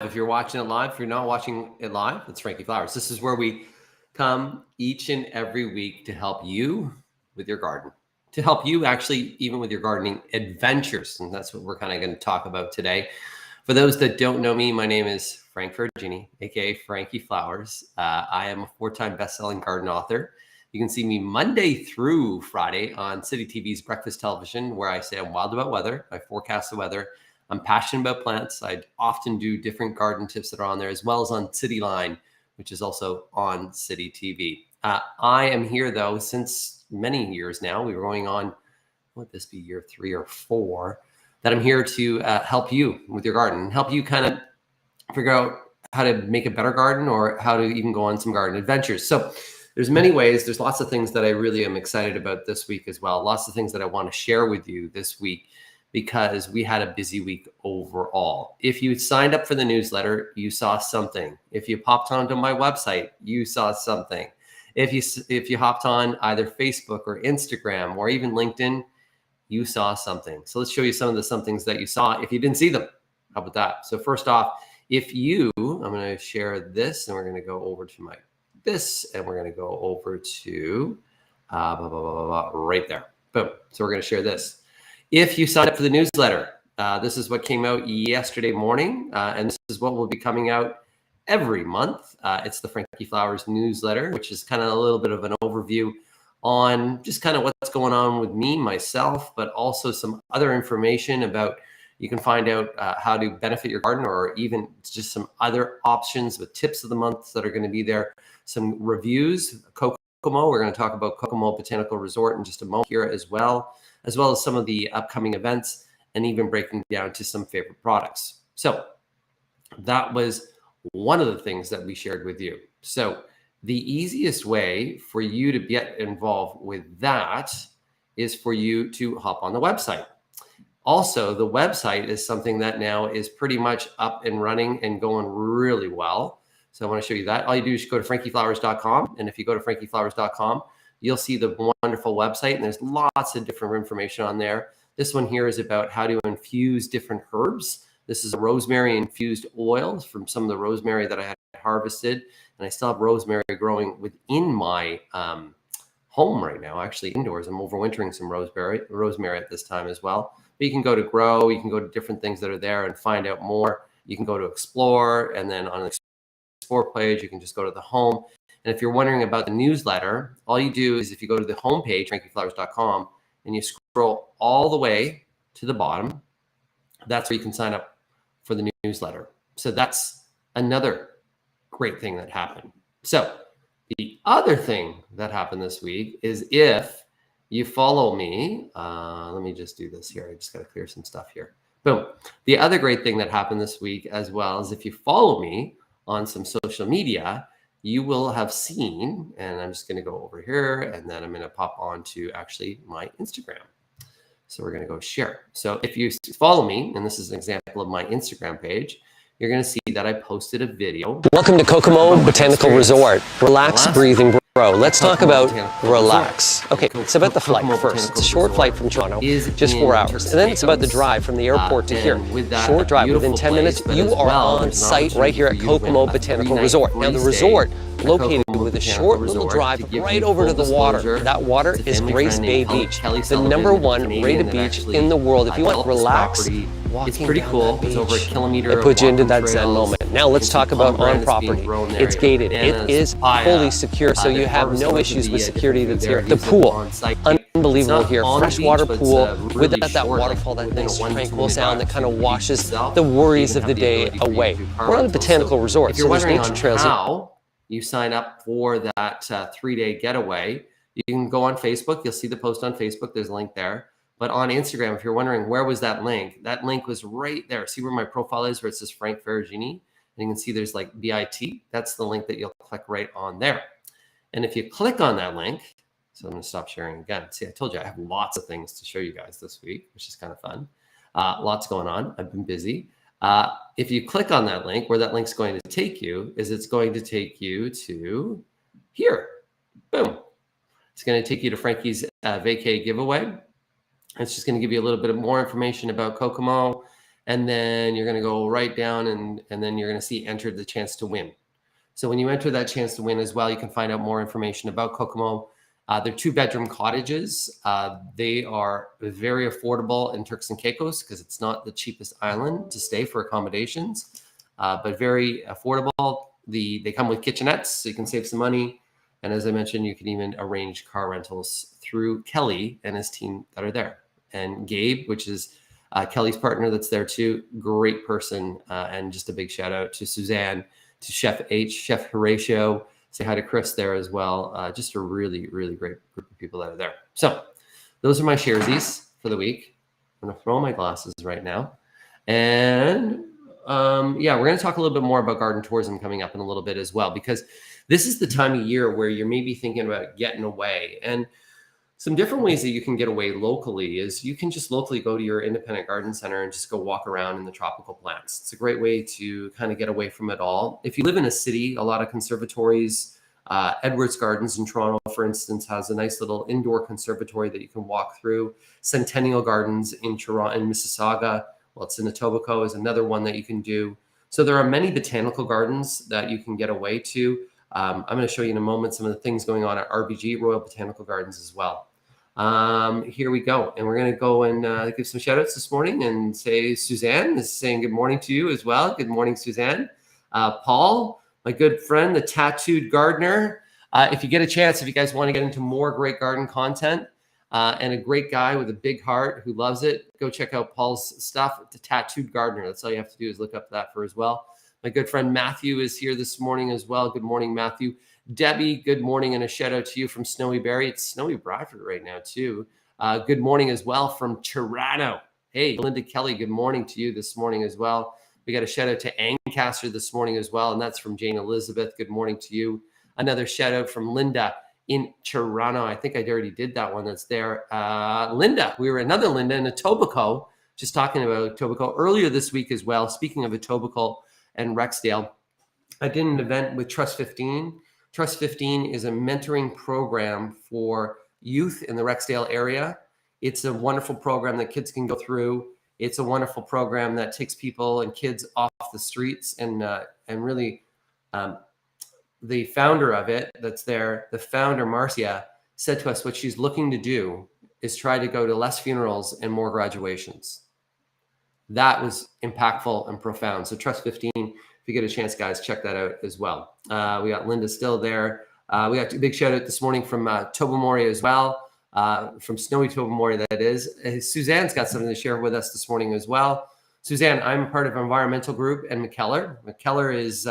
If you're watching it live, if you're not watching it live, it's Frankie Flowers. This is where we come each and every week to help you with your garden, to help you actually even with your gardening adventures. And that's what we're kind of going to talk about today. For those that don't know me, my name is Frank Ferragini, aka Frankie Flowers. I am a 4-time best-selling garden author. You can see me Monday through Friday on City TV's Breakfast Television, where I say I'm wild about weather. I forecast the weather. I'm passionate about plants. I often do different garden tips that are on there, as well as on City Line, which is also on City TV. I am here, though, since many years now. We were going on, would this be year 3 or 4, that I'm here to help you with your garden, help you kind of figure out how to make a better garden or how to even go on some garden adventures. So there's many ways. There's lots of things that I really am excited about this week as well. Lots of things that I want to share with you this week, because we had a busy week overall. If you signed up for the newsletter, you saw something. If you popped onto my website, you saw something. If you hopped on either Facebook or Instagram or even LinkedIn, you saw something. So let's show you some of the somethings that you saw if you didn't see them. How about that? So first off, I'm going to share this, and we're going to go over to and we're going to go over to right there. Boom. So we're going to share this. If you signed up for the newsletter, this is what came out yesterday morning, and this is what will be coming out every month. It's the Frankie Flowers newsletter, which is kind of a little bit of an overview on just kind of what's going on with me, myself, but also some other information about, you can find out how to benefit your garden, or even just some other options with tips of the month that are going to be there. Some reviews, Kokomo. We're going to talk about Kokomo Botanical Resort in just a moment here as well as some of the upcoming events, and even breaking down to some favorite products. So that was one of the things that we shared with you. So the easiest way for you to get involved with that is for you to hop on the website. Also, the website is something that now is pretty much up and running and going really well. So I want to show you that. All you do is go to frankieflowers.com. And if you go to frankieflowers.com, you'll see the wonderful website, and there's lots of different information on there. This one here is about how to infuse different herbs. This is a rosemary infused oil from some of the rosemary that I had harvested, and I still have rosemary growing within my home right now, actually indoors. I'm overwintering some rosemary at this time as well. But you can go to grow, you can go to different things that are there and find out more. You can go to explore, and then on the explore page, you can just go to the home. And if you're wondering about the newsletter, all you do is if you go to the homepage, frankieflowers.com, and you scroll all the way to the bottom, that's where you can sign up for the newsletter. So that's another great thing that happened. So the other thing that happened this week is if you follow me, let me just do this here. I just got to clear some stuff here. Boom. The other great thing that happened this week as well is if you follow me on some social media, you will have seen, and I'm just going to go over here, and then I'm going to pop on to actually my Instagram. So we're going to go share. So if you follow me, and this is an example of my Instagram page, you're going to see that I posted a video. Welcome to Kokomo Botanical Resort. Relax, breathing, grow. Let's talk about relax. Okay, it's about the flight first. It's a short flight from Toronto, just 4 hours. And then it's about the drive from the airport to here. Short drive, within 10 minutes, you are on site right here at Kokomo Botanical Resort. Now the resort, located with a short little drive right over to the water. That water is Grace Bay Beach, the #1 rated beach in the world. If you want to relax, it's pretty cool. It's over a kilometer. It puts you into that Zen moment. Now let's talk about on property. It's gated. It is fully secure, so you have no issues with security that's here. The pool, unbelievable here. Freshwater pool with that waterfall, that nice tranquil sound that kind of washes the worries of the day away. We're on a botanical resort, so there's nature trails. How you sign up for that 3-day getaway, you can go on Facebook. You'll see the post on Facebook. There's a link there. But on Instagram, if you're wondering where was that link was right there. See where my profile is, where it says Frank Ferragini? And you can see there's like BIT. That's the link that you'll click right on there. And if you click on that link, so I'm going to stop sharing again. See, I told you I have lots of things to show you guys this week, which is kind of fun. Lots going on. I've been busy. If you click on that link, where that link's going to take you is it's going to take you to here. Boom. It's going to take you to Frankie's vacay giveaway. It's just going to give you a little bit of more information about Kokomo And then you're going to go right down and then you're going to see enter the chance to win. So when you enter that chance to win as well, you can find out more information about Kokomo. They're 2-bedroom cottages. They are very affordable in Turks and Caicos because it's not the cheapest island to stay for accommodations, but very affordable. They come with kitchenettes, so you can save some money. And as I mentioned, you can even arrange car rentals through Kelly and his team that are there. And Gabe, which is Kelly's partner that's there too, great person. And just a big shout out to Suzanne, to Chef H, Chef Horatio. Say hi to Chris there as well. Just a really, really great group of people that are there. So those are my sharesies for the week. I'm going to throw on my glasses right now. And yeah, we're going to talk a little bit more about garden tourism coming up in a little bit as well, because this is the time of year where you're maybe thinking about getting away. And some different ways that you can get away locally is you can just locally go to your independent garden center and just go walk around in the tropical plants. It's a great way to kind of get away from it all. If you live in a city, a lot of conservatories, Edwards Gardens in Toronto, for instance, has a nice little indoor conservatory that you can walk through. Centennial Gardens in Toronto, in Mississauga, well, it's in Etobicoke, is another one that you can do. So there are many botanical gardens that you can get away to. I'm going to show you in a moment some of the things going on at RBG, Royal Botanical Gardens as well. Here we go. And we're going to go and give some shout outs this morning and say Suzanne is saying good morning to you as well. Good morning, Suzanne. Paul, my good friend, the tattooed gardener. If you get a chance, if you guys want to get into more great garden content and a great guy with a big heart who loves it, go check out Paul's stuff. The tattooed gardener. That's all you have to do is look up that for as well. My good friend Matthew is here this morning as well. Good morning, Matthew. Debbie, good morning, and a shout out to you from Snowy Berry. It's snowy Bradford right now too. Good morning as well from Toronto. Hey, Linda Kelly, good morning to you this morning as well. We got a shout out to Ancaster this morning as well, and that's from Jane Elizabeth. Good morning to you. Another shout out from Linda in Toronto. I think I already did that one that's there. Linda, we were another Linda in Etobicoke, just talking about Etobicoke earlier this week as well. Speaking of Etobicoke and Rexdale, I did an event with Trust 15. Trust 15 is a mentoring program for youth in the Rexdale area. It's a wonderful program that kids can go through. It's a wonderful program that takes people and kids off the streets, and really the founder of it that's there, the founder, Marcia, said to us what she's looking to do is try to go to less funerals and more graduations. That was impactful and profound. So Trust 15, if you get a chance, guys, check that out as well. We got Linda still there. We got a big shout out this morning from Tobermory as well, from snowy Tobermory, that is. Suzanne's got something to share with us this morning as well. Suzanne, I'm part of an environmental group and McKellar. McKellar is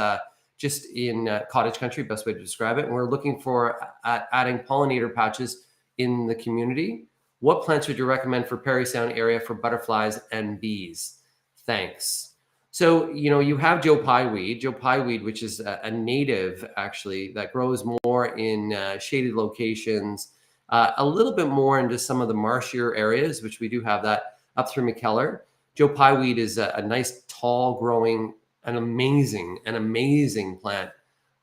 just in cottage country, best way to describe it. And we're looking for adding pollinator patches in the community. What plants would you recommend for Parry Sound area for butterflies and bees? Thanks. So, you know, you have Joe Pye weed, which is a native actually that grows more in shaded locations, a little bit more into some of the marshier areas, which we do have that up through McKellar. Joe Pye weed is a nice, tall growing, an amazing plant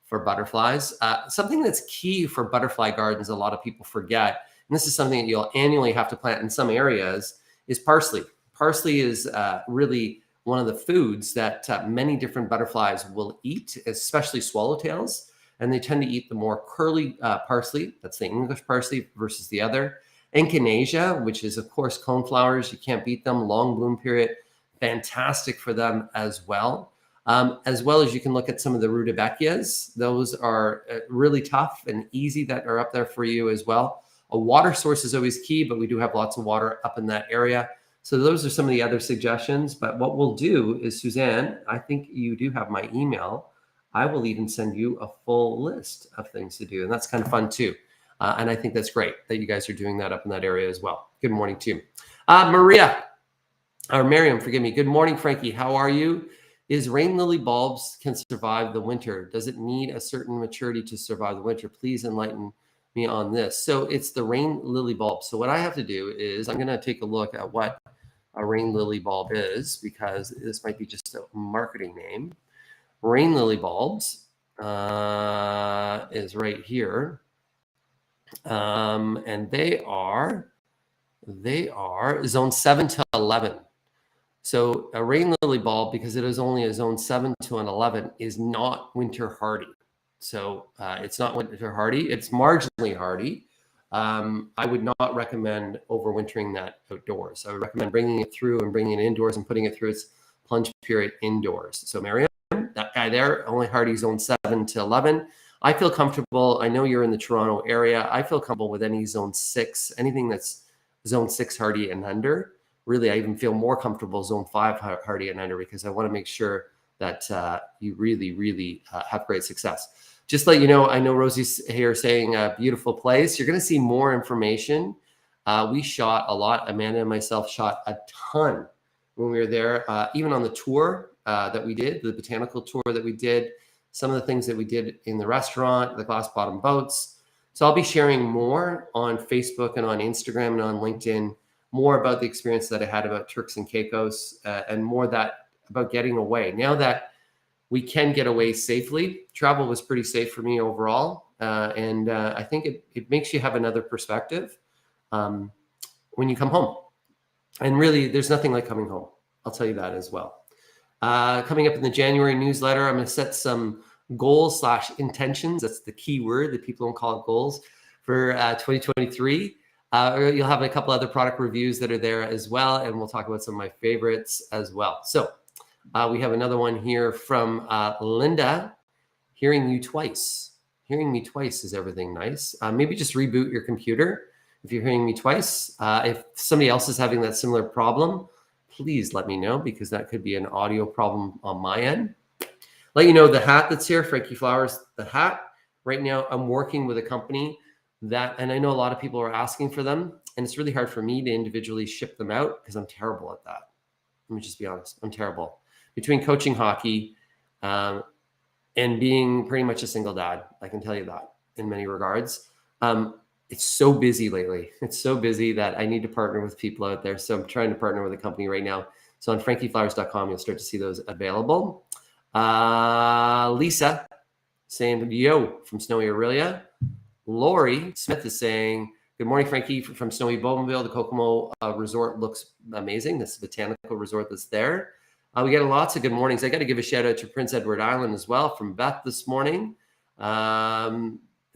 for butterflies. Something that's key for butterfly gardens, a lot of people forget, and this is something that you'll annually have to plant in some areas, is parsley. Parsley is really one of the foods that many different butterflies will eat, especially swallowtails, and they tend to eat the more curly parsley. That's the English parsley versus the other. Echinacea, which is, of course, coneflowers. You can't beat them. Long bloom period. Fantastic for them as well. As well as you can look at some of the rudbeckias. Those are really tough and easy that are up there for you as well. A water source is always key, but we do have lots of water up in that area. So those are some of the other suggestions. But what we'll do is, Suzanne, I think you do have my email. I will even send you a full list of things to do. And that's kind of fun too. And I think that's great that you guys are doing that up in that area as well. Good morning to you. Miriam, forgive me. Good morning, Frankie. How are you? Is rain lily bulbs can survive the winter? Does it need a certain maturity to survive the winter? Please enlighten me on this. So it's the rain lily bulb. So what I have to do is I'm going to take a look at what a rain lily bulb is, because this might be just a marketing name. Rain lily bulbs is right here. And they are zone 7 to 11. So a rain lily bulb, because it is only a zone 7 to an 11, is not winter hardy. So it's not winter hardy. It's marginally hardy. I would not recommend overwintering that outdoors. I would recommend bringing it through and bringing it indoors and putting it through its plunge period indoors. So Miriam, that guy there, only hardy zone 7 to 11. I feel comfortable. I know you're in the Toronto area. I feel comfortable with any zone 6, anything that's zone 6 hardy and under. Really, I even feel more comfortable zone 5 hardy and under, because I want to make sure that you really have great success. Just let you know, I know Rosie's here saying beautiful place. You're going to see more information. We shot a lot. Amanda and myself shot a ton when we were there, even on the tour that we did, the botanical tour that we did, some of the things that we did in the restaurant, the glass bottom boats. So I'll be sharing more on Facebook and on Instagram and on LinkedIn, more about the experience that I had about Turks and Caicos, and more that about getting away. Now that we can get away safely, travel was pretty safe for me overall. And I think it makes you have another perspective when you come home. And really, there's nothing like coming home. I'll tell you that as well. Coming up in the January newsletter, I'm going to set some goals/intentions. That's the key word that people don't call it goals for 2023. You'll have a couple other product reviews that are there as well, and we'll talk about some of my favorites as well. So we have another one here from Linda. Hearing you twice. Hearing me twice, is everything nice? Maybe just reboot your computer if you're hearing me twice. If somebody else is having that similar problem, please let me know, because that could be an audio problem on my end. Let you know the hat that's here, Frankie Flowers, the hat. Right now, I'm working with a company that, and I know a lot of people are asking for them, and it's really hard for me to individually ship them out because I'm terrible at that. Let me just be honest. I'm terrible. Between coaching hockey and being pretty much a single dad, I can tell you that in many regards. It's so busy lately. It's so busy that I need to partner with people out there. So I'm trying to partner with a company right now. So on frankieflowers.com, you'll start to see those available. Lisa saying, yo, from snowy Aurelia. Lori Smith is saying, good morning, Frankie, from snowy Bowmanville. The Kokomo resort looks amazing. This is a botanical resort that's there. We get lots of good mornings. I got to give a shout out to Prince Edward Island as well from Beth this morning.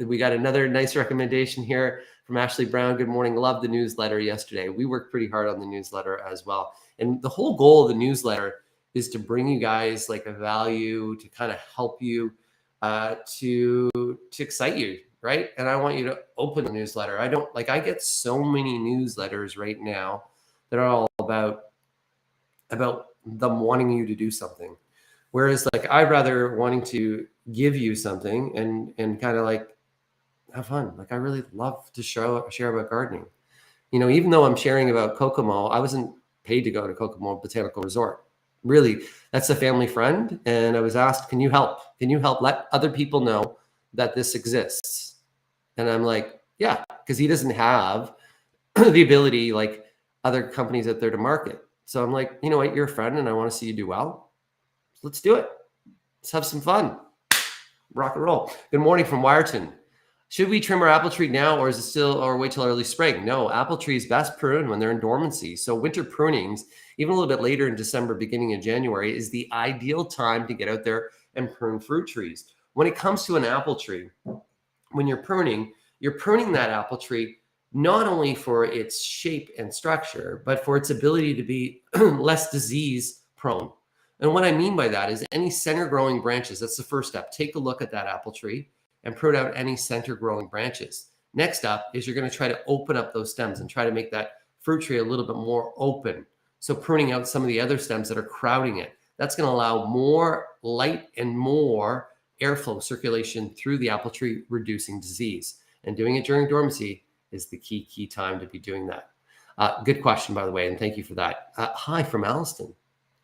We got another nice recommendation here from Ashley Brown. Good morning. Loved the newsletter yesterday. We worked pretty hard on the newsletter as well. And the whole goal of the newsletter is to bring you guys like a value, to kind of help you, to excite you, right? And I want you to open the newsletter. I get so many newsletters right now that are all about them wanting you to do something. Whereas like I'd rather wanting to give you something and kind of like have fun. Like I really love to share about gardening. You know, even though I'm sharing about Kokomo, I wasn't paid to go to Kokomo Botanical Resort. Really, that's a family friend. And I was asked, can you help? Can you help let other people know that this exists? And I'm like, yeah, because he doesn't have the ability like other companies out there to market. So I'm like, you know what, you're a friend and I want to see you do well. Let's do it. Let's have some fun. Rock and roll. Good morning from Wyerton. Should we trim our apple tree now, or is it still, or wait till early spring? No, apple trees best prune when they're in dormancy. So winter prunings, even a little bit later in December, beginning of January, is the ideal time to get out there and prune fruit trees. When it comes to an apple tree, when you're pruning that apple tree not only for its shape and structure, but for its ability to be less disease prone. And what I mean by that is any center growing branches, that's the first step. Take a look at that apple tree and prune out any center growing branches. Next up is you're going to try to open up those stems and try to make that fruit tree a little bit more open. So pruning out some of the other stems that are crowding it. That's going to allow more light and more airflow circulation through the apple tree, reducing disease. And doing it during dormancy is the key time to be doing that. Good question, by the way, and thank you for that. Hi from Alliston.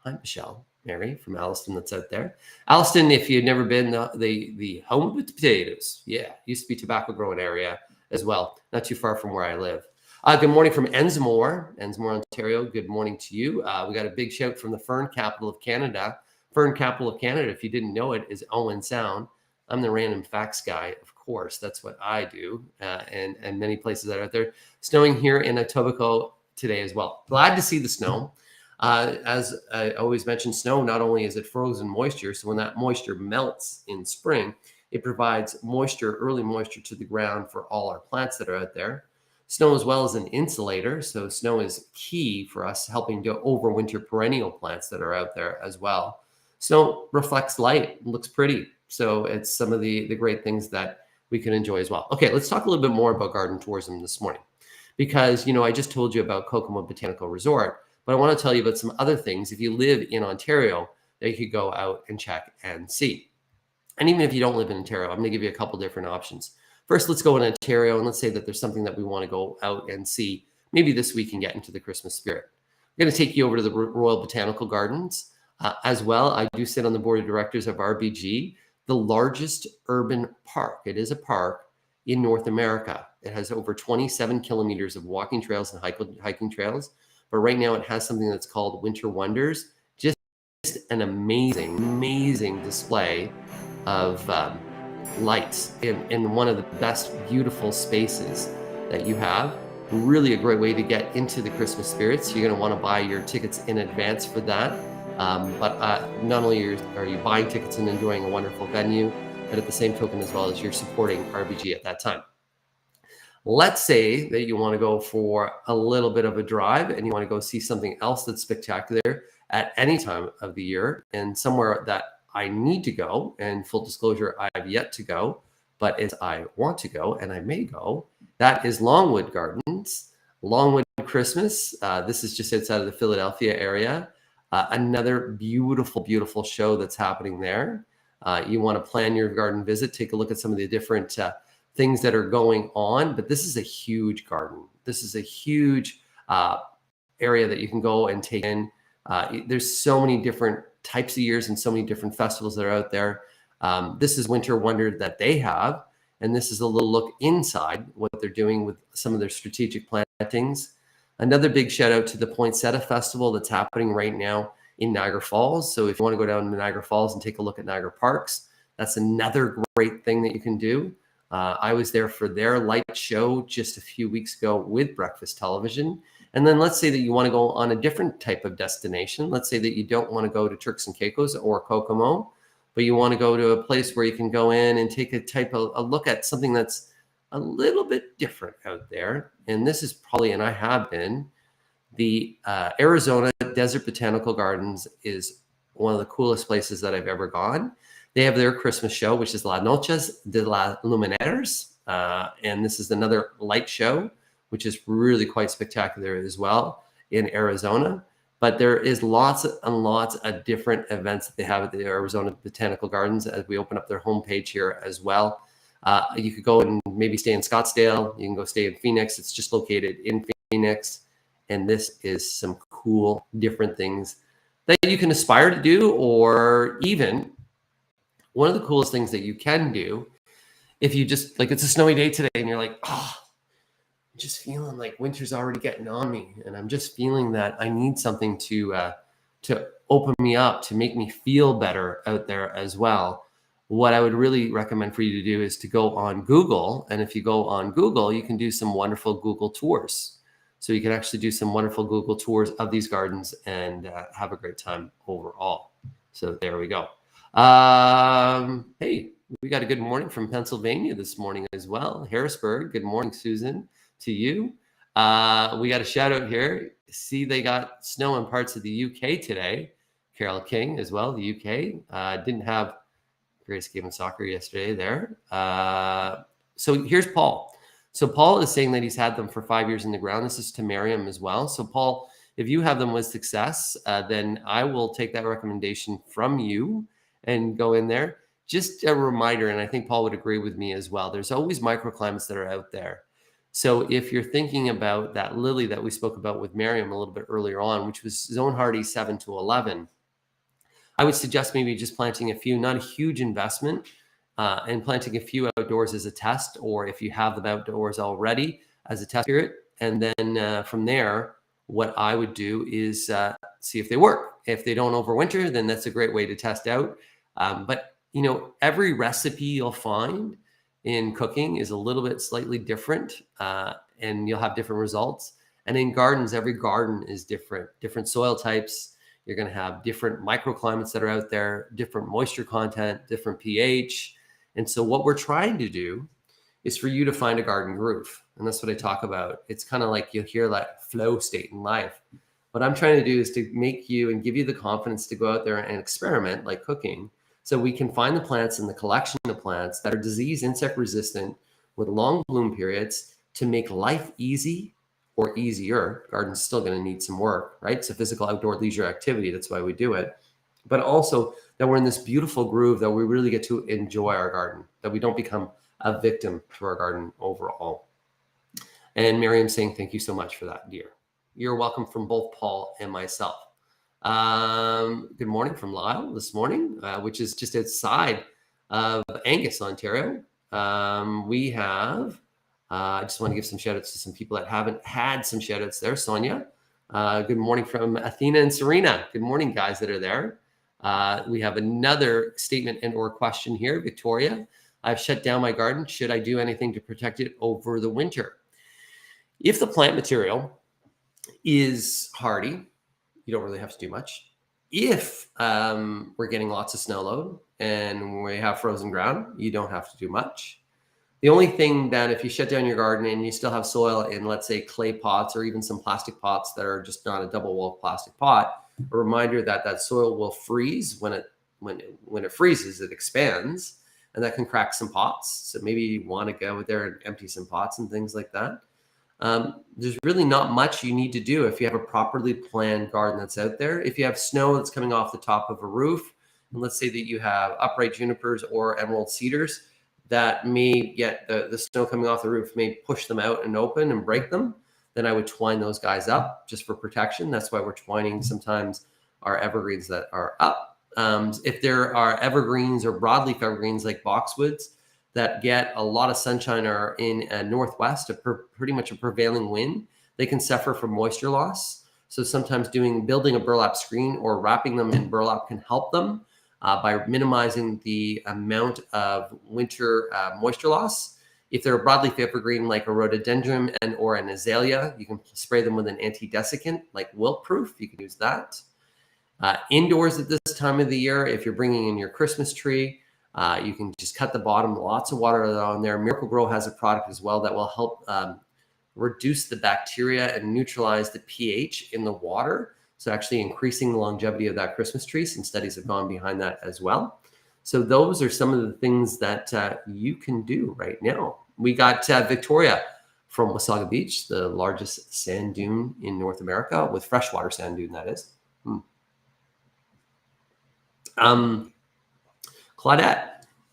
Hi, Michelle. Mary from Alliston that's out there. Alliston, if you've never been, the home of the potatoes. Yeah, used to be tobacco growing area as well. Not too far from where I live. Good morning from Ensmore, Ontario. Good morning to you. We got a big shout from the fern capital of Canada. Fern capital of Canada, if you didn't know it, is Owen Sound. I'm the random facts guy, of course. That's what I do, and many places that are out there. Snowing here in Etobicoke today as well. Glad to see the snow. As I always mention, snow, not only is it frozen moisture, so when that moisture melts in spring, it provides moisture, early moisture to the ground for all our plants that are out there. Snow as well as an insulator. So snow is key for us helping to overwinter perennial plants that are out there as well. Snow reflects light, looks pretty. So it's some of the great things that we can enjoy as well. Okay, let's talk a little bit more about garden tourism this morning, because, I just told you about Kokomo Botanical Resort, but I want to tell you about some other things if you live in Ontario that you could go out and check and see. And even if you don't live in Ontario, I'm going to give you a couple different options. First, let's go in Ontario, and let's say that there's something that we want to go out and see maybe this week and get into the Christmas spirit. I'm going to take you over to the Royal Botanical Gardens. As well, I do sit on the board of directors of RBG, the largest urban park. It is a park in North America. It has over 27 kilometers of walking trails and hiking trails. But right now it has something that's called Winter Wonders. Just an amazing, amazing display of lights in one of the best, beautiful spaces that you have. Really a great way to get into the Christmas spirit. So you're going to want to buy your tickets in advance for that. But not only are you buying tickets and enjoying a wonderful venue, but at the same token as well as you're supporting RBG at that time. Let's say that you want to go for a little bit of a drive and you want to go see something else that's spectacular at any time of the year, and somewhere that I need to go, and full disclosure, I have yet to go, but it's I want to go and I may go. That is Longwood Gardens, Longwood Christmas. This is just outside of the Philadelphia area. Another beautiful, beautiful show that's happening there. You want to plan your garden visit, take a look at some of the different things that are going on, but this is a huge garden. This is a huge area that you can go and take in. There's so many different types of years and so many different festivals that are out there. This is Winter Wonder that they have, and this is a little look inside what they're doing with some of their strategic plantings. Another big shout out to the Poinsettia Festival that's happening right now in Niagara Falls. So if you want to go down to Niagara Falls and take a look at Niagara Parks, that's another great thing that you can do. I was there for their light show just a few weeks ago with Breakfast Television. And then let's say that you want to go on a different type of destination. Let's say that you don't want to go to Turks and Caicos or Kokomo, but you want to go to a place where you can go in and take a look at something that's a little bit different out there. And this is probably, and I have been, the Arizona Desert Botanical Gardens is one of the coolest places that I've ever gone. They have their Christmas show, which is La Noches de la Luminaires. And this is another light show, which is really quite spectacular as well in Arizona. But there is lots and lots of different events that they have at the Arizona Botanical Gardens as we open up their homepage here as well. You could go and maybe stay in Scottsdale. You can go stay in Phoenix. It's just located in Phoenix. And this is some cool, different things that you can aspire to do, or even one of the coolest things that you can do if you just, like, it's a snowy day today and you're like, oh, I'm just feeling like winter's already getting on me. And I'm just feeling that I need something to open me up, to make me feel better out there as well. What I would really recommend for you to do is to go on Google. And if you go on Google, you can do some wonderful Google tours. So you can actually do some wonderful Google tours of these gardens and have a great time overall. So there we go. Hey, we got a good morning from Pennsylvania this morning as well. Harrisburg, good morning, Susan, to you. We got a shout out here. See, they got snow in parts of the UK today. Carol King as well, the UK. Didn't have Grace Game and Soccer yesterday there. So here's Paul. So Paul is saying that he's had them for 5 years in the ground. This is to Miriam as well. So Paul, if you have them with success, then I will take that recommendation from you and go in there. Just a reminder, and I think Paul would agree with me as well, there's always microclimates that are out there. So if you're thinking about that lily that we spoke about with Miriam a little bit earlier on, which was zone hardy 7 to 11, I would suggest maybe just planting a few, not a huge investment, and planting a few outdoors as a test, or if you have them outdoors already as a test period. And then from there, what I would do is see if they work. If they don't overwinter, then that's a great way to test out. But every recipe you'll find in cooking is a little bit slightly different, and you'll have different results. And in gardens, every garden is different soil types. You're going to have different microclimates that are out there, different moisture content, different pH. And so what we're trying to do is for you to find a garden groove. And that's what I talk about. It's kind of like you'll hear that flow state in life. What I'm trying to do is to make you and give you the confidence to go out there and experiment like cooking, so we can find the plants in the collection of plants that are disease insect resistant with long bloom periods to make life easy or easier. Garden's still going to need some work, right? It's a physical outdoor leisure activity. That's why we do it. But also that we're in this beautiful groove that we really get to enjoy our garden, that we don't become a victim to our garden overall. And Miriam saying, thank you so much for that, dear. You're welcome from both Paul and myself. Good morning from Lyle this morning, which is just outside of Angus, Ontario. We have, I just want to give some shout outs to some people that haven't had some shout outs there. Sonia, good morning from Athena and Serena. Good morning, guys that are there. We have another statement and or question here. Victoria, I've shut down my garden. Should I do anything to protect it over the winter? If the plant material is hardy, you don't really have to do much. If we're getting lots of snow load and we have frozen ground, you don't have to do much. The only thing that if you shut down your garden and you still have soil in, let's say, clay pots or even some plastic pots that are just not a double wall plastic pot, a reminder that that soil will freeze. When it freezes, it expands, and that can crack some pots. So maybe you want to go out there and empty some pots and things like that. There's really not much you need to do if you have a properly planned garden that's out there. If you have snow that's coming off the top of a roof, and let's say that you have upright junipers or emerald cedars that may get the snow coming off the roof may push them out and open and break them, then I would twine those guys up just for protection. That's why we're twining sometimes our evergreens that are up. If there are evergreens or broadleaf evergreens like boxwoods that get a lot of sunshine or in a northwest, pretty much a prevailing wind, they can suffer from moisture loss. So sometimes building a burlap screen or wrapping them in burlap can help them by minimizing the amount of winter moisture loss. If they're a broadleaf evergreen like a rhododendron and or an azalea, you can spray them with an anti-desiccant like wilt-proof. You can use that. Indoors at this time of the year, if you're bringing in your Christmas tree, you can just cut the bottom, lots of water on there. Miracle Grow has a product as well that will help reduce the bacteria and neutralize the pH in the water. So actually increasing the longevity of that Christmas tree. Some studies have gone behind that as well. So those are some of the things that you can do right now. We got Victoria from Wasaga Beach, the largest sand dune in North America, with freshwater sand dune, that is. Claudette.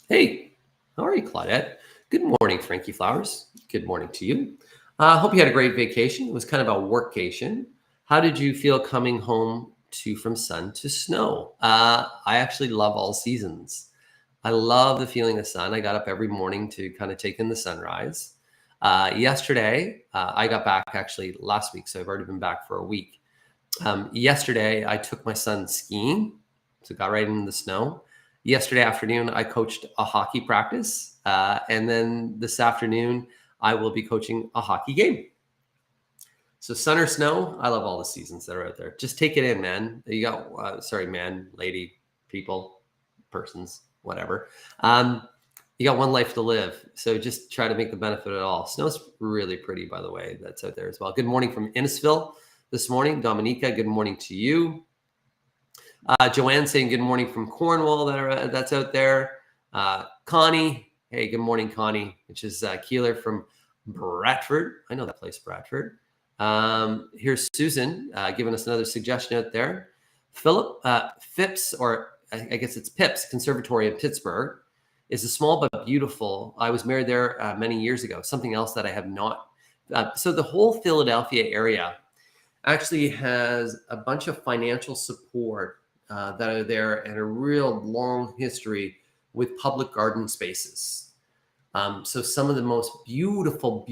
Hey, how are you, Claudette? Good morning, Frankie Flowers. Good morning to you. Hope you had a great vacation. It was kind of a workcation. How did you feel coming home from sun to snow? I actually love all seasons. I love the feeling of sun. I got up every morning to kind of take in the sunrise. Yesterday, I got back actually last week, so I've already been back for a week. Yesterday, I took my son skiing, so got right in the snow. Yesterday afternoon, I coached a hockey practice. And then this afternoon, I will be coaching a hockey game. So sun or snow, I love all the seasons that are out there. Just take it in, man. You got, man, lady, people, persons, whatever. You got one life to live. So just try to make the benefit of it all. Snow's really pretty, by the way. That's out there as well. Good morning from Innisfil this morning. Dominica, good morning to you. Joanne saying good morning from Cornwall that's out there. Connie, hey, good morning, Connie, which is Keeler from Bradford. I know that place, Bradford. Here's Susan giving us another suggestion out there. Philip Phipps, or I guess it's Pips Conservatory in Pittsburgh, is a small but beautiful. I was married there many years ago. Something else that I have not. So the whole Philadelphia area actually has a bunch of financial support that are there and a real long history with public garden spaces. So some of the most beautiful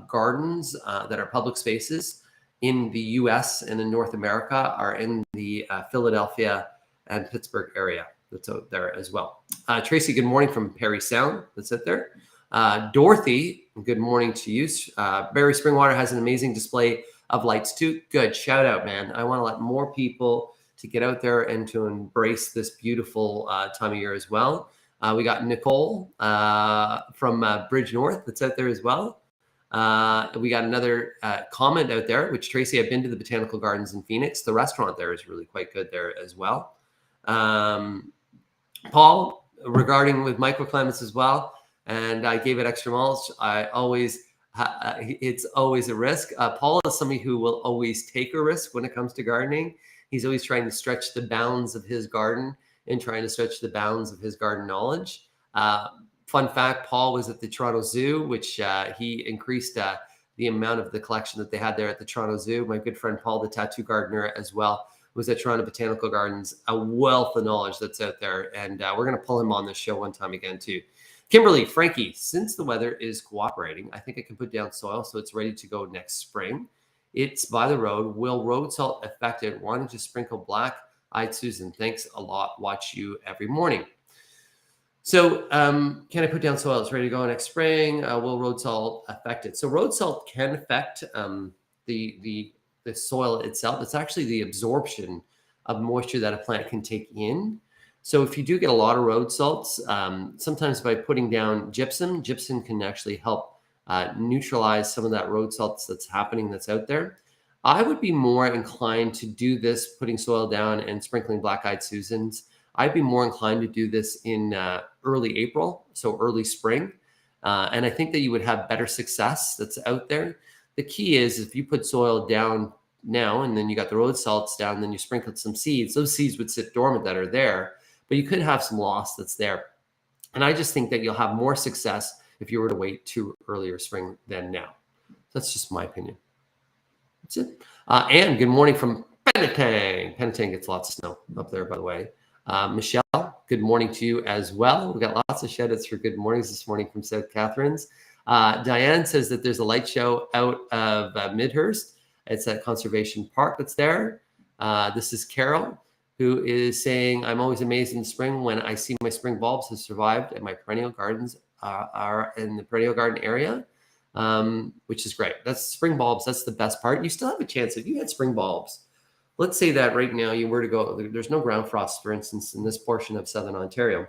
gardens that are public spaces in the US and in North America are in the Philadelphia and Pittsburgh area. That's out there as well. Tracy, good morning from Perry Sound. That's out there. Dorothy good morning to you. Barry Springwater has an amazing display of lights too. Good, shout out, man. I want to let more people to get out there and to embrace this beautiful time of year as well. We got Nicole from Bridge North that's out there as well. We got another comment out there, which Tracy, I've been to the Botanical Gardens in Phoenix. The restaurant there is really quite good there as well. Paul, regarding with microclimates as well, and I gave it extra mulch. I always, it's always a risk. Paul is somebody who will always take a risk when it comes to gardening. He's always trying to stretch the bounds of his garden and trying to stretch the bounds of his garden knowledge. Fun fact, Paul was at the Toronto Zoo, which he increased the amount of the collection that they had there at the Toronto Zoo. My good friend Paul, the tattoo gardener as well, was at Toronto Botanical Gardens, a wealth of knowledge that's out there. And we're going to pull him on this show one time again too. Kimberly, Frankie, since the weather is cooperating, I think I can put down soil so it's ready to go next spring. It's by the road. Will road salt affect it? Wanting to sprinkle black-eyed Susan. Thanks a lot. Watch you every morning. So can I put down soil? It's ready to go next spring. Will road salt affect it? So road salt can affect the soil itself. It's actually the absorption of moisture that a plant can take in. So if you do get a lot of road salts, sometimes by putting down gypsum can actually help neutralize some of that road salts that's happening that's out there. I would be more inclined to do this, putting soil down and sprinkling black-eyed Susans. I'd be more inclined to do this in early April, so early spring. And I think that you would have better success that's out there. The key is if you put soil down now and then you got the road salts down, then you sprinkled some seeds, those seeds would sit dormant that are there, but you could have some loss that's there. And I just think that you'll have more success if you were to wait to earlier spring than now. That's just my opinion. That's it. And good morning from Penetang. Penetang gets lots of snow up there, by the way. Michelle, good morning to you as well. We got lots of shout-outs for good mornings this morning from South Catharines. Diane says that there's a light show out of Midhurst. It's at Conservation Park that's there. This is Carol, who is saying, I'm always amazed in spring when I see my spring bulbs have survived and my perennial gardens are in the perennial garden area, which is great. That's spring bulbs. That's the best part. You still have a chance if you had spring bulbs. Let's say that right now you were to go, there's no ground frost, for instance, in this portion of Southern Ontario.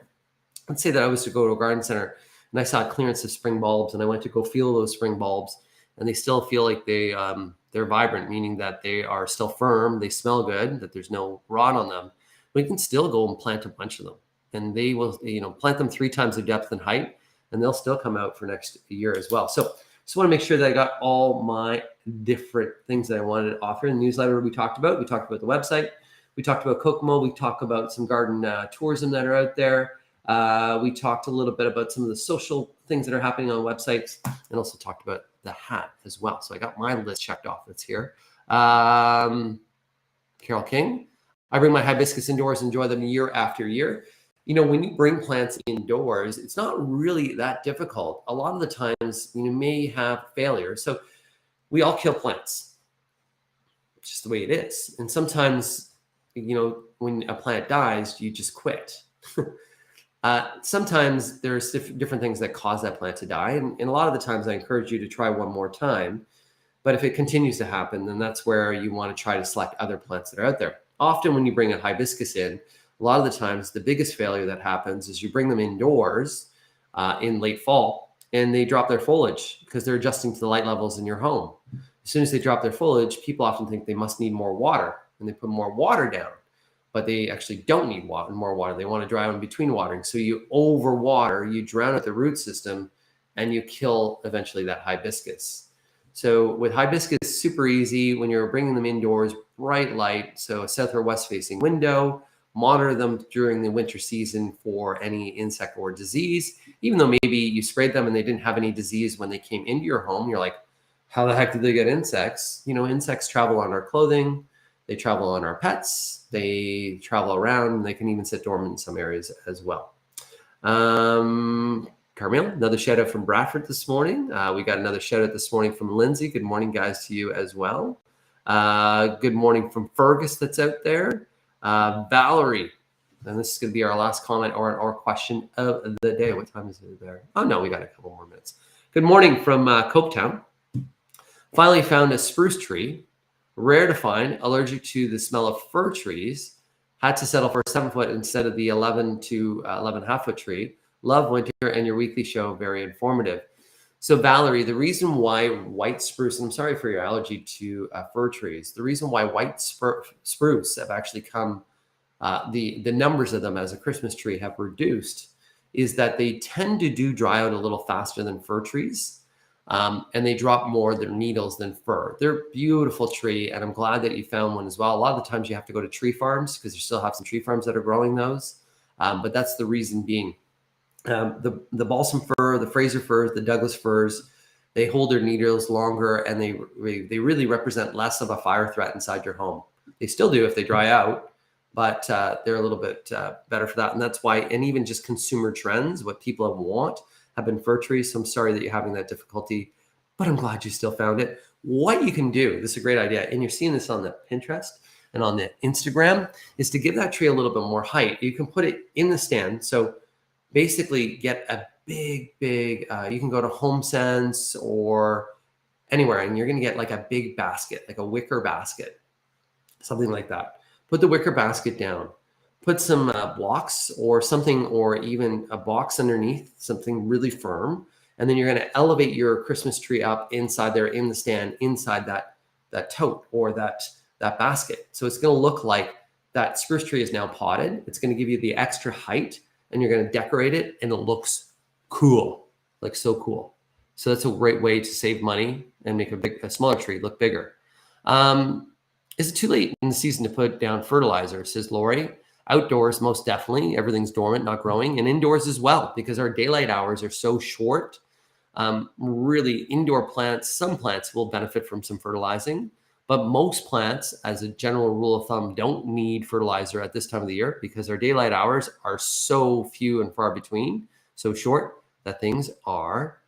Let's say that I was to go to a garden center and I saw a clearance of spring bulbs and I went to go feel those spring bulbs and they still feel like they're vibrant, meaning that they are still firm, they smell good, that there's no rot on them. We can still go and plant a bunch of them and they will, plant them 3 times their depth and height and they'll still come out for next year as well. So just want to make sure that I got all my different things that I wanted to offer in the newsletter. We talked about the website. We talked about Kokomo. We talked about some garden tourism that are out there. We talked a little bit about some of the social things that are happening on websites and also talked about the hat as well. So I got my list checked off. That's here. Carol King. I bring my hibiscus indoors, enjoy them year after year. When you bring plants indoors, it's not really that difficult. A lot of the times you may have failure. So we all kill plants. It's just the way it is. And sometimes, when a plant dies, you just quit. Sometimes there's different things that cause that plant to die. And a lot of the times I encourage you to try one more time. But if it continues to happen, then that's where you want to try to select other plants that are out there. Often when you bring a hibiscus in, a lot of the times the biggest failure that happens is you bring them indoors in late fall and they drop their foliage because they're adjusting to the light levels in your home. As soon as they drop their foliage, people often think they must need more water and they put more water down, but they actually don't need more water. They want to dry out in between watering. So you overwater, you drown out the root system and you kill eventually that hibiscus. So with hibiscus, super easy when you're bringing them indoors, bright light. So a south or west facing window. Monitor them during the winter season for any insect or disease. Even though maybe you sprayed them and they didn't have any disease when they came into your home, you're like, how the heck did they get insects? Insects travel on our clothing. They travel on our pets. They travel around. And they can even sit dormant in some areas as well. Carmel, another shout out from Bradford this morning. We got another shout out this morning from Lindsay. Good morning, guys, to you as well. Good morning from Fergus that's out there. Valerie, and this is going to be our last comment or question of the day. What time is it there? Oh, no, we got a couple more minutes. Good morning from Coketown. Finally found a spruce tree. Rare to find, allergic to the smell of fir trees. Had to settle for a 7-foot instead of the 11 to 11.5 foot tree. Love winter and your weekly show, very informative. So Valerie, the reason why white spruce, and I'm sorry for your allergy to fir trees, the reason why white spruce have actually come, the numbers of them as a Christmas tree have reduced, is that they tend to do dry out a little faster than fir trees. And they drop more their needles than fir. They're a beautiful tree, and I'm glad that you found one as well. A lot of the times you have to go to tree farms because you still have some tree farms that are growing those. But that's the reason being. The balsam fir, the Fraser firs, the Douglas firs, they hold their needles longer, and they really represent less of a fire threat inside your home. They still do if they dry out, but they're a little bit better for that. And that's why, and even just consumer trends, what people want have been fir trees. So I'm sorry that you're having that difficulty, but I'm glad you still found it. What you can do, this is a great idea, and you're seeing this on the Pinterest and on the Instagram, is to give that tree a little bit more height. You can put it in the stand. So basically get a big, you can go to HomeSense or anywhere, and you're going to get like a big basket, like a wicker basket, something like that. Put the wicker basket down. Put some blocks or something, or even a box underneath, something really firm. And then you're going to elevate your Christmas tree up inside there in the stand, inside that tote or that basket. So it's going to look like that spruce tree is now potted. It's going to give you the extra height, and you're going to decorate it, and it looks cool, like so cool. So that's a great way to save money and make a smaller tree look bigger. Is it too late in the season to put down fertilizer, says Lori? Outdoors, most definitely. Everything's dormant, not growing, and indoors as well, because our daylight hours are so short. Really, indoor plants, some plants will benefit from some fertilizing, but most plants, as a general rule of thumb, don't need fertilizer at this time of the year because our daylight hours are so few and far between, so short that things are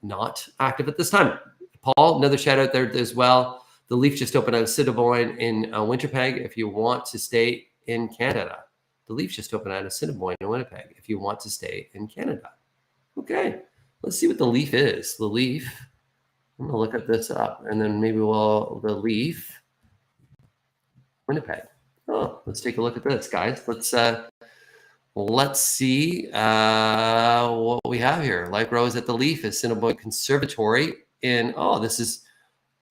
not active at this time. Paul, another shout out there as well. The Leaf just opened at Assiniboine in Winnipeg. If you want to stay in Canada, the Leaf just opened at Assiniboine in Winnipeg. If you want to stay in Canada, okay. Let's see what the Leaf is. The Leaf. I'm gonna look at this up, and then maybe the Leaf Winnipeg. Oh, let's take a look at this, guys. Let's see what we have here. Life grows at the Leaf, Assiniboine Conservatory. This is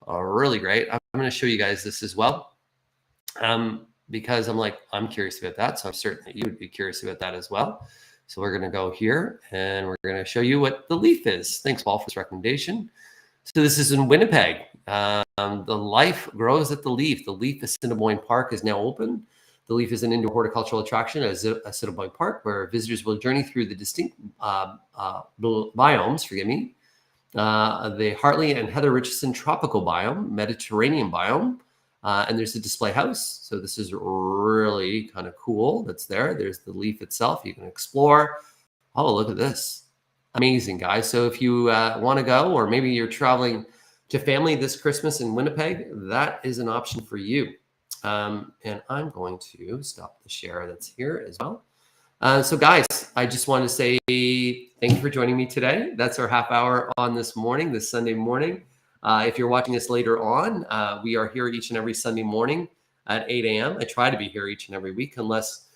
really great. I'm going to show you guys this as well. Because I'm curious about that. So I'm certain that you would be curious about that as well. So we're going to go here, and we're going to show you what the Leaf is. Thanks, Paul, for this recommendation. So this is in Winnipeg. The Life grows at the Leaf. The Leaf Assiniboine Park is now open. The Leaf is an indoor horticultural attraction at Assiniboine Park, where visitors will journey through the distinct biomes, the Hartley and Heather Richardson tropical biome, Mediterranean biome, and there's a display house. So this is really kind of cool. That's there. There's the Leaf itself. You can explore. Oh, look at this. Amazing, guys. So if you want to go, or maybe you're traveling to family this Christmas in Winnipeg, that is an option for you. And I'm going to stop the share that's here as well. So guys, I just want to say thank you for joining me today. That's our half hour on this Sunday morning. If you're watching this later on, we are here each and every Sunday morning at 8 a.m. I try to be here each and every week unless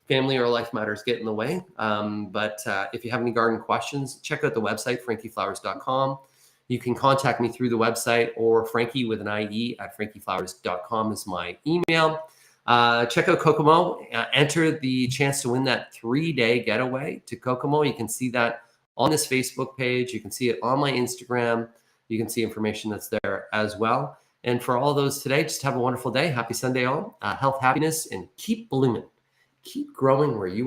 family or life matters get in the way. But if you have any garden questions, check out the website, frankieflowers.com. You can contact me through the website, or Frankie with an IE at frankieflowers.com is my email. Check out Kokomo. Enter the chance to win that 3-day getaway to Kokomo. You can see that on this Facebook page. You can see it on my Instagram. You can see information that's there as well. And for all those today, just have a wonderful day. Happy Sunday all. Health, happiness, and keep blooming. Keep growing where you